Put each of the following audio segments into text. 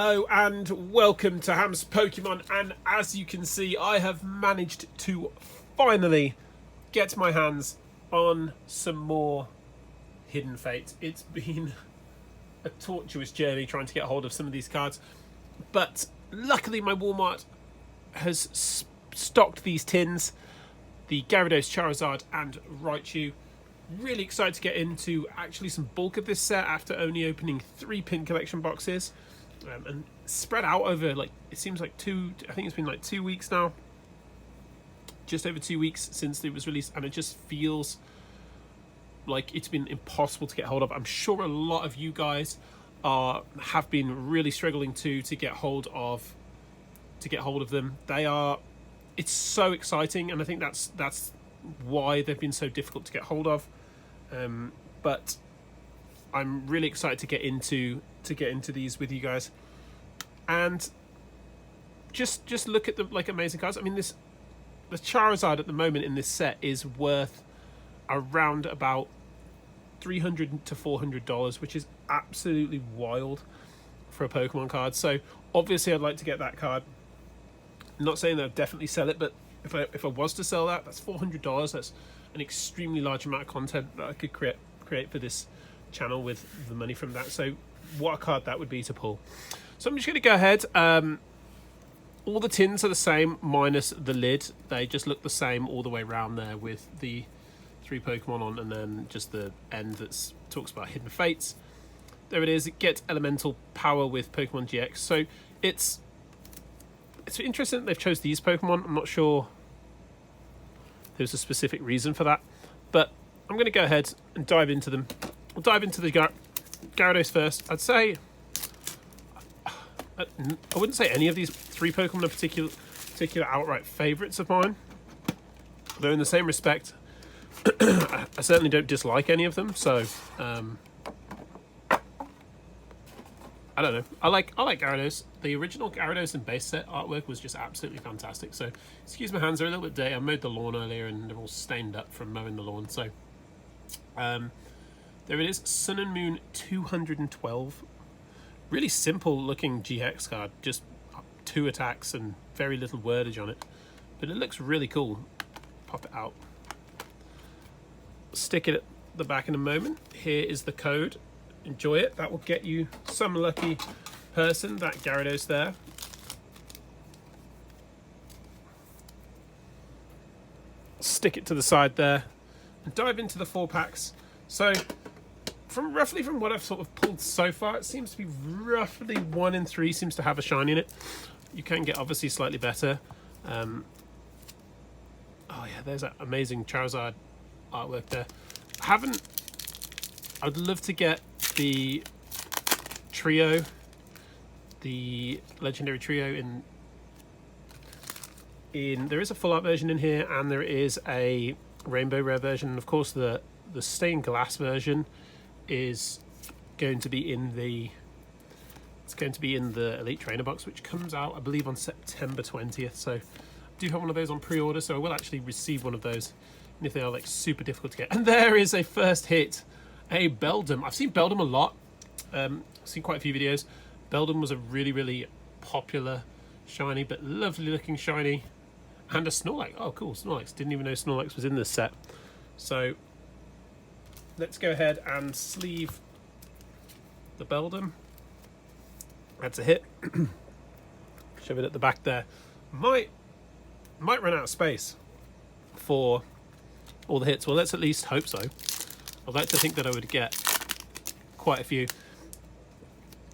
Hello and welcome to Ham's Pokemon, and as you can see I have managed to finally get my hands on some more Hidden Fates. It's been a tortuous journey trying to get hold of some of these cards, but luckily my Walmart has stocked these tins, the Gyarados, Charizard and Raichu. Really excited to get into actually some bulk of this set after only opening 3 pin collection boxes. And spread out over, like, it seems like I think it's been like 2 weeks now, just over 2 weeks since it was released, and it just feels like it's been impossible to get hold of. I'm sure a lot of you guys have been really struggling to get hold of them. It's so exciting, and I think that's why they've been so difficult to get hold of. But I'm really excited to get into these with you guys, and just look at the amazing cards. I mean, the Charizard at the moment in this set is worth around about $300 to $400, which is absolutely wild for a Pokemon card. So obviously I'd like to get that card. I'm not saying that I'd definitely sell it, but if I was to sell that, that's $400. That's an extremely large amount of content that I could create for this channel with the money from that. So what a card that would be to pull. So I'm just going to go ahead. All the tins are the same minus the lid. They just look the same all the way around there, with the 3 Pokemon on, and then just the end that talks about Hidden Fates. There it is. It gets elemental power with Pokemon GX. So it's interesting that they've chose these Pokemon. I'm not sure there's a specific reason for that, but I'm going to go ahead and dive into them. We'll dive into the Gyarados first. I'd say I wouldn't say any of these 3 Pokemon are particular outright favourites of mine. Though in the same respect, I certainly don't dislike any of them. So I don't know. I like Gyarados. The original Gyarados and base set artwork was just absolutely fantastic. So excuse my hands, are a little bit dirty. I mowed the lawn earlier and they're all stained up from mowing the lawn. So there it is, Sun and Moon 212. Really simple looking GX card, just 2 attacks and very little wordage on it, but it looks really cool. Pop it out, stick it at the back in a moment. Here is the code. Enjoy it. That will get you some lucky person, that Gyarados there. Stick it to the side there and dive into the 4 packs. So from what I've sort of pulled so far, it seems to be roughly 1 in 3 seems to have a shiny in it. You can get obviously slightly better. Oh yeah, there's that amazing Charizard artwork there. I'd love to get the trio, the legendary trio in there is a full art version in here, and there is a rainbow rare version, and of course the stained glass version is going to be in the Elite Trainer box, which comes out I believe on September 20th. So I do have one of those on pre-order, so I will actually receive one of those, and if they are like super difficult to get. And there is a first hit, a Beldum. I've seen Beldum a lot. I've seen quite a few videos. Beldum was a really popular shiny, but lovely looking shiny. And a Snorlax. Oh cool, Snorlax. Didn't even know Snorlax was in this set. So let's go ahead and sleeve the Beldum. That's a hit. Shove it at the back there. Might run out of space for all the hits. Well, let's at least hope so. I'd like to think that I would get quite a few.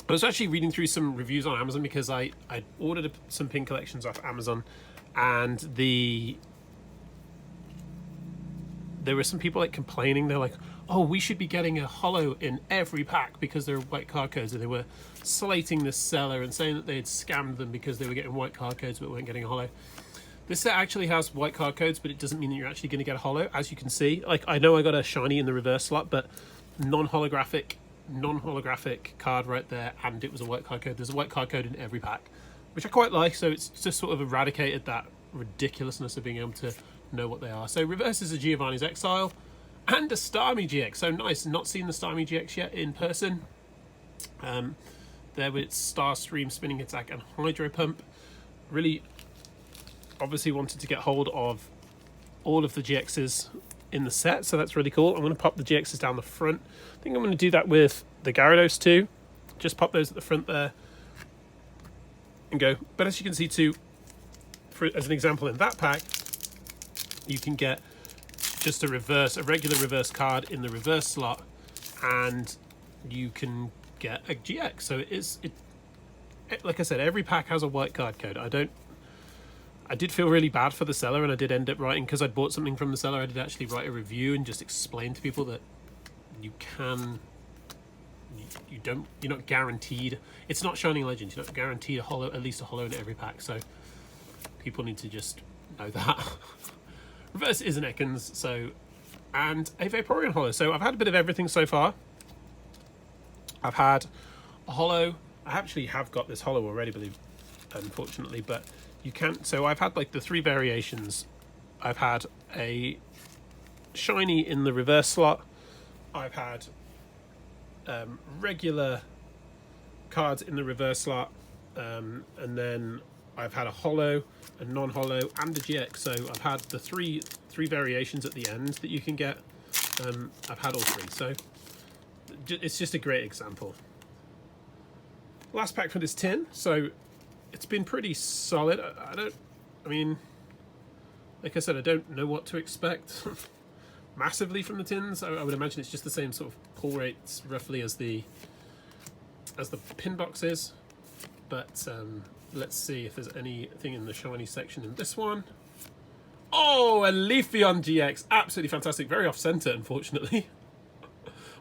I was actually reading through some reviews on Amazon, because I ordered some pin collections off Amazon, and there were some people like complaining. They're like, oh, we should be getting a holo in every pack because there are white card codes, and they were slating the seller and saying that they had scammed them because they were getting white card codes but weren't getting a holo. This set actually has white card codes, but it doesn't mean that you're actually going to get a holo. As you can see, like, I know I got a shiny in the reverse slot, but non-holographic card right there, and it was a white card code. There's a white card code in every pack, which I quite like. So it's just sort of eradicated that ridiculousness of being able to know what they are. So reverse is a Giovanni's Exile and a Starmie GX. So nice. Not seen the Starmie GX yet in person. there with its Star Stream, Spinning Attack, and Hydro Pump. Really, obviously wanted to get hold of all of the GXs in the set, so that's really cool. I'm going to pop the GXs down the front. I think I'm going to do that with the Gyarados too. Just pop those at the front there and go. But as you can see too, as an example in that pack, you can get just a regular reverse card in the reverse slot, and you can get a GX. So like I said, every pack has a white card code. I did feel really bad for the seller, and I did end up writing, because I bought something from the seller, I did actually write a review and just explain to people that you're not guaranteed. It's not Shining Legends. You're not guaranteed a holo, at least a holo in every pack. So people need to just know that. Reverse is an Ekans, so, and a Vaporeon holo. So I've had a bit of everything so far. I've had a holo. I actually have got this holo already, unfortunately, but you can't. So I've had like the 3 variations. I've had a shiny in the reverse slot. I've had regular cards in the reverse slot, and then I've had a holo, a non-holo, and a GX. So I've had the three variations at the end that you can get. I've had all 3. So it's just a great example. Last pack for this tin. So it's been pretty solid. I mean, like I said, I don't know what to expect massively from the tins. I would imagine it's just the same sort of pull rates roughly as the pin box is. But let's see if there's anything in the shiny section in this one. Oh, a Leafeon GX. Absolutely fantastic. Very off-center, unfortunately.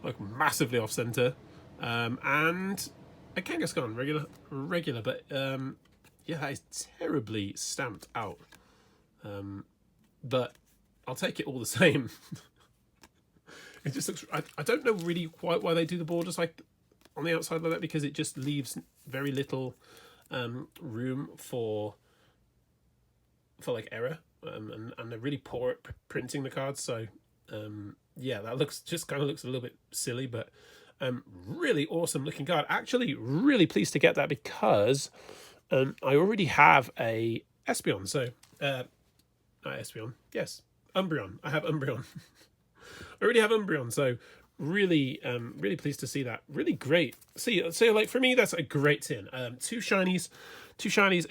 Like, massively off-center. And a Kangaskhan, regular, but yeah, that is terribly stamped out. But I'll take it all the same. It just looks, I don't know really quite why they do the borders like on the outside like that, because it just leaves very little room for like error, and they're really poor at printing the cards. So yeah, that kind of looks a little bit silly, but really awesome looking card. Actually, really pleased to get that, because I already have a Espeon. So not Espeon, yes, Umbreon. I have Umbreon. I already have Umbreon, so really really pleased to see that. Really great. So like for me, that's a great tin. 2 shinies, a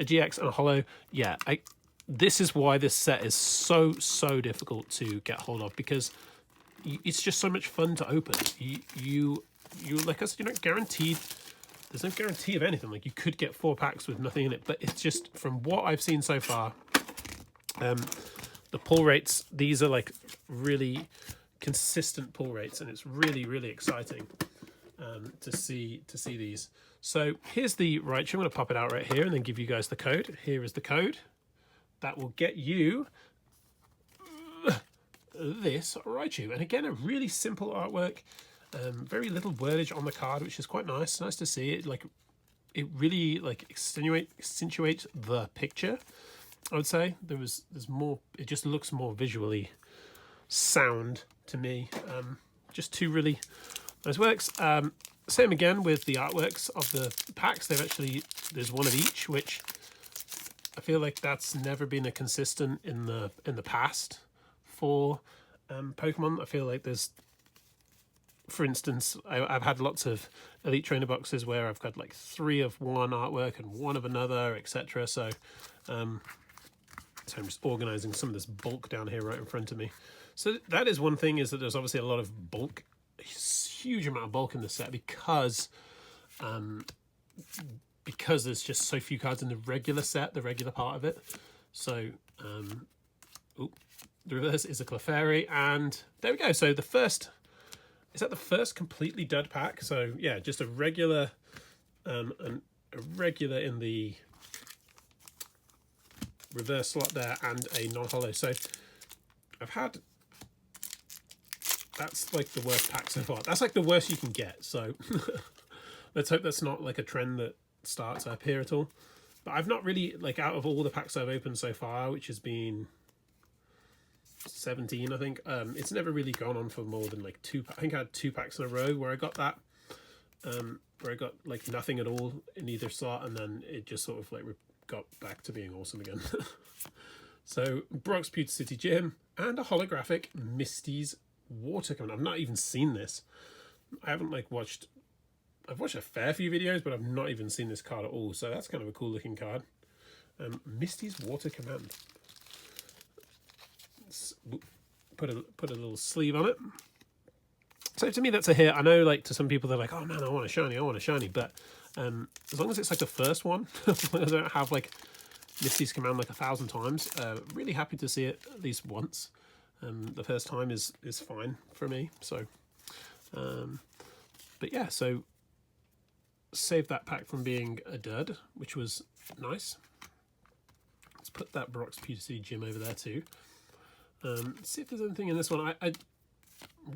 GX, and a holo. Yeah, this is why this set is so difficult to get hold of, because it's just so much fun to open. You like I said, you're not guaranteed. There's no guarantee of anything. Like, you could get 4 packs with nothing in it, but it's just, from what I've seen so far, the pull rates, these are like really consistent pull rates, and it's really exciting to see these. So here's the Raichu. I'm going to pop it out right here and then give you guys the code. Here is the code that will get you this Raichu. And again, a really simple artwork. Very little wordage on the card, which is quite nice. Nice to see it. Like, it really like accentuates the picture. I would say there's more. It just looks more visually sound to me. Just 2 really nice works. Same again with the artworks of the packs. There's one of each, which I feel like that's never been a consistent in the past for Pokemon. I feel like there's, for instance, I've had lots of Elite Trainer boxes where I've got like 3 of one artwork and 1 of another, etc. So I'm just organizing some of this bulk down here right in front of me. So that is one thing, is that there's obviously a lot of bulk, a huge amount of bulk in the set, because there's just so few cards in the regular set, the regular part of it. So the reverse is a Clefairy, and there we go. So the first, is that the first completely dud pack? So yeah, just a regular, in the reverse slot there, and a non-holo. So I've had, that's like the worst pack so far. That's like the worst you can get. So let's hope that's not like a trend that starts up here at all. But I've not really, like, out of all the packs I've opened so far, which has been 17, I think, it's never really gone on for more than like 2. I think I had 2 packs in a row where I got that. where I got like nothing at all in either slot, and then it just sort of like got back to being awesome again. So Brock's Pewter City Gym and a holographic Misty's Water Cannon. I've not even seen this. I haven't like watched. I've watched a fair few videos, but I've not even seen this card at all. So that's kind of a cool looking card. Misty's Water Command. Let's put a little sleeve on it. So to me, that's a hit. I know, like, to some people, they're like, oh man, I want a shiny. But as long as it's like the first one, as long as I don't have like Misty's Command like 1,000 times, really happy to see it at least once. The first time is fine for me. So, but yeah, so save that pack from being a dud, which was nice. Let's put that Brock's Pewter City Gym over there too. See if there's anything in this one. I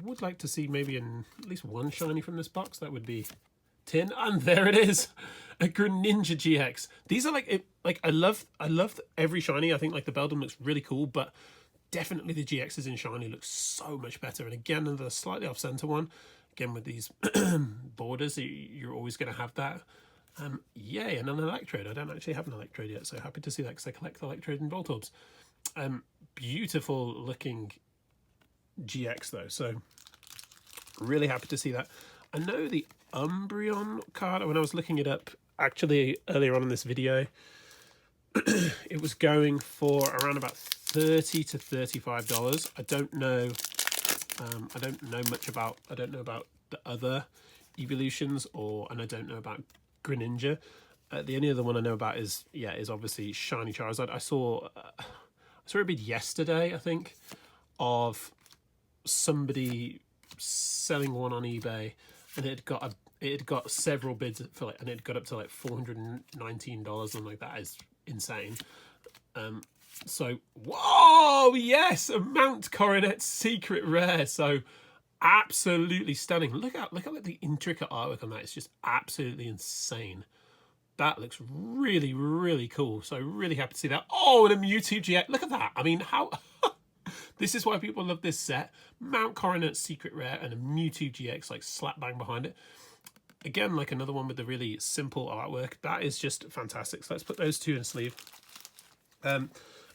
would like to see maybe at least one shiny from this box. That would be tin, and there it is, a Greninja GX. These are like I love every shiny. I think like the Beldum looks really cool, but definitely the GXs in shiny look so much better. And again, another slightly off center one. Again with these borders, you're always going to have that. Yay, and an Electrode. I don't actually have an Electrode yet, so happy to see that because I collect Electrode and Voltorbs. Beautiful looking GX though, so really happy to see that. I know the Umbreon card, when I was looking it up actually earlier on in this video, it was going for around about $30 to $35. I don't know about the other evolutions, and I don't know about Greninja. The only other one I know about is obviously shiny Charizard. I saw a bid yesterday, I think, of somebody selling one on eBay, and it had got several bids for like, and it got up to like $419, and like that is insane. So whoa, yes, a Mount Coronet secret rare. So absolutely stunning. Look at like the intricate artwork on that. It's just absolutely insane. That looks really, really cool. So really happy to see that. Oh, and a Mewtwo GX. Look at that. I mean, how... This is why people love this set. Mount Coronet Secret Rare and a Mewtwo GX like slap bang behind it. Again, like another one with the really simple artwork. That is just fantastic. So let's put those two in a sleeve.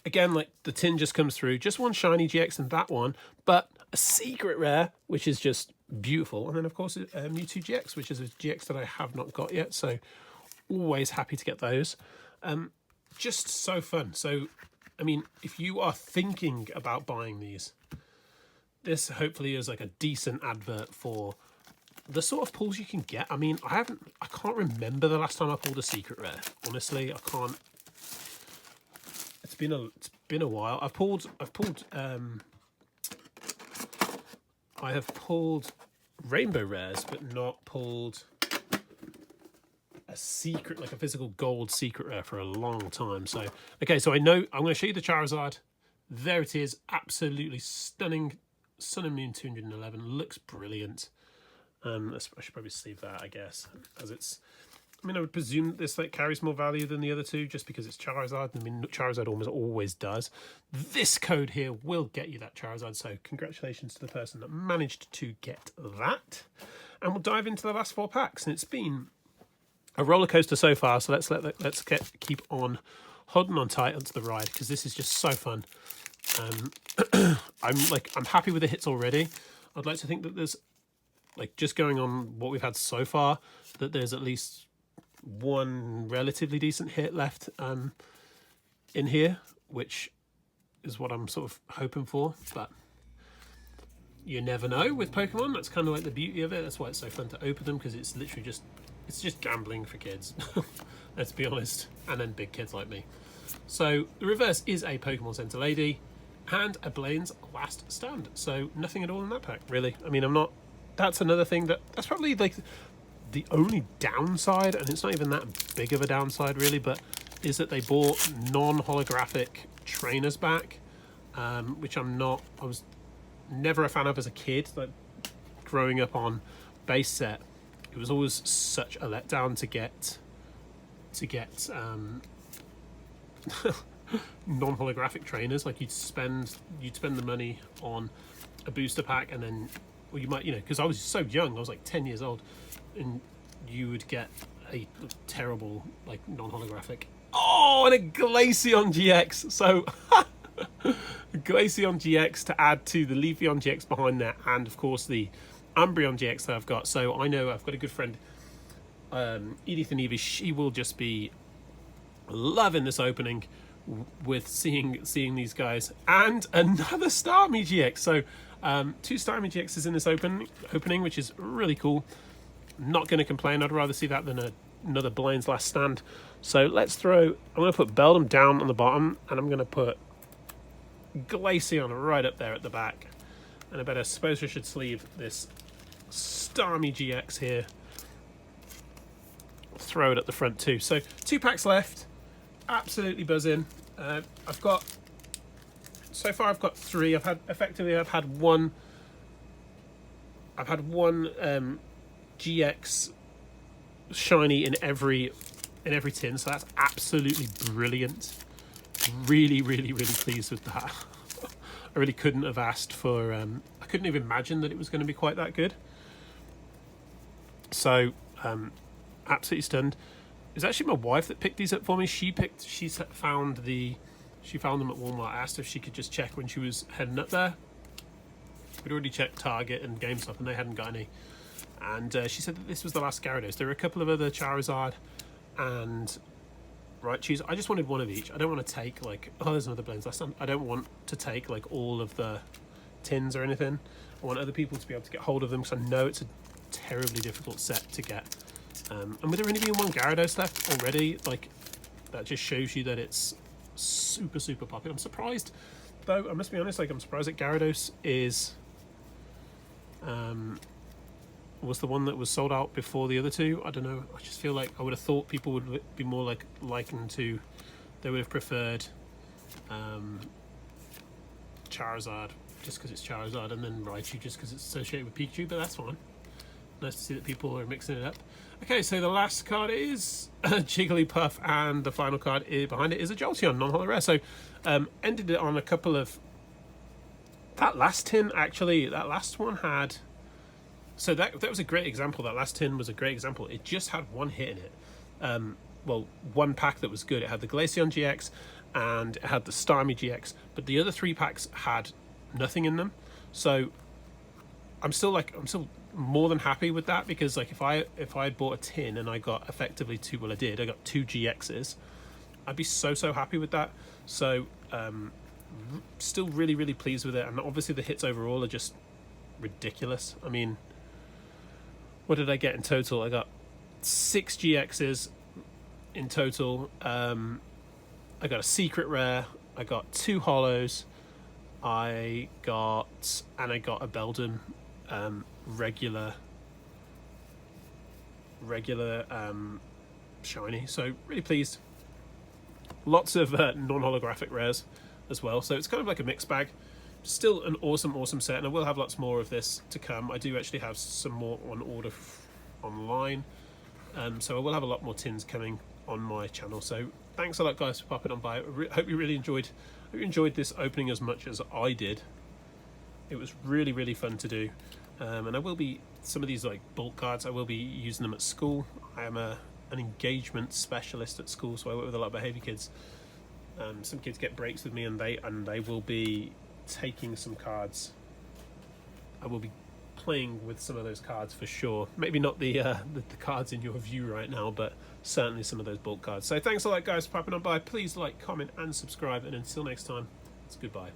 Again, like the tin just comes through. Just one shiny GX and that one. But a secret rare, which is just beautiful. And then, of course, a Mewtwo GX, which is a GX that I have not got yet. So... always happy to get those. Just so fun. So, I mean, if you are thinking about buying these, this hopefully is like a decent advert for the sort of pulls you can get. I mean, I can't remember the last time I pulled a secret rare. Honestly, I can't. It's been a while. I have pulled rainbow rares, but not pulled a secret, like a physical gold secret rare for a long time. So, okay, so I know I'm going to show you the Charizard. There it is. Absolutely stunning. Sun and Moon 211. Looks brilliant. I should probably sleeve that, I guess, as it's... I mean, I would presume this like carries more value than the other two just because it's Charizard. I mean, Charizard almost always does. This code here will get you that Charizard, so congratulations to the person that managed to get that. And we'll dive into the last 4 packs. And it's been a roller coaster so far, so let's keep on holding on tight onto the ride because this is just so fun. I'm happy with the hits already. I'd like to think that there's, like, just going on what we've had so far, that there's at least one relatively decent hit left in here, which is what I'm sort of hoping for, but you never know with Pokemon. That's kind of like the beauty of it. That's why it's so fun to open them, because it's literally just gambling for kids. Let's be honest, and then big kids like me. So the reverse is a Pokemon Center Lady and a Blaine's Last Stand. So nothing at all in that pack, really. I mean, that's another thing that's probably like the only downside, and it's not even that big of a downside really, but is that they bought non-holographic trainers back, which I was never a fan of as a kid. Like growing up on base set, it was always such a letdown to get non-holographic trainers. Like you'd spend the money on a booster pack, and then, well, you might, because I was so young, I was like 10 years old, and you would get a terrible, like, non-holographic. Oh, and a Glaceon GX. So, Glaceon GX to add to the Leafeon GX behind there, and of course the Umbreon GX that I've got. So I know I've got a good friend, Edith and Evie. She will just be loving this opening with seeing these guys, and another Starmie GX. So 2 Starmie GXs in this opening, which is really cool. Not going to complain. I'd rather see that than another Blaine's Last Stand. So let's throw. I'm going to put Beldum down on the bottom, and I'm going to put Glaceon right up there at the back. And I suppose I should sleeve this Starmie GX here. Throw it at the front too. So 2 packs left. Absolutely buzzing. So far I've got 3. I've had one GX shiny in every tin, so that's absolutely brilliant. Really pleased with that. I really couldn't have asked for I couldn't even imagine that it was going to be quite that good. So absolutely stunned. It was actually my wife that picked these up for me. She found them at Walmart. I asked her if she could just check when she was heading up there. We'd already checked Target and GameStop, and they hadn't got any. And she said that this was the last Gyarados. There were a couple of other Charizard and Raichus. I just wanted one of each. I don't want to take, like, oh, there's another Blaine's Last Stand. I don't want to take, like, all of the tins or anything. I want other people to be able to get hold of them, because I know it's a terribly difficult set to get. And with there only being one Gyarados left already, like, that just shows you that it's super popular. I'm surprised, though, I must be honest, like, I'm surprised that Gyarados was the one that was sold out before the other 2. I don't know. I just feel like I would have thought people would be more like likened to. They would have preferred Charizard just because it's Charizard, and then Raichu just because it's associated with Pikachu. But that's fine. Nice to see that people are mixing it up. Okay, so the last card is Jigglypuff, and the final card behind it is a Jolteon non-holo rare. So ended it on a couple of. That last tin, actually, that last one had. So that was a great example. That last tin was a great example. It just had one hit in it. Well, one pack that was good. It had the Glaceon GX and it had the Starmie GX, but the other 3 packs had nothing in them. So I'm still more than happy with that, because like if I had bought a tin and I got effectively 2, well I did. I got 2 GXs. I'd be so happy with that. So still really pleased with it, and obviously the hits overall are just ridiculous. I mean, what did I get in total? I got 6 GXs in total. I got a secret rare. I got 2 holos. I got a Beldum regular shiny. So really pleased. Lots of non-holographic rares as well. So it's kind of like a mixed bag. Still an awesome set, and I will have lots more of this to come. I do actually have some more on order online, so I will have a lot more tins coming on my channel. So thanks a lot, guys, for popping on by. I hope you really enjoyed this opening as much as I did. It was really fun to do, and I will be, some of these like bulk cards, I will be using them at school. I am an engagement specialist at school, so I work with a lot of behaviour kids. Some kids get breaks with me, and they will be taking some cards. I will be playing with some of those cards for sure. Maybe not the cards in your view right now, but certainly some of those bulk cards. So thanks a lot, guys, for popping on by. Please like, comment and subscribe, and until next time, it's goodbye.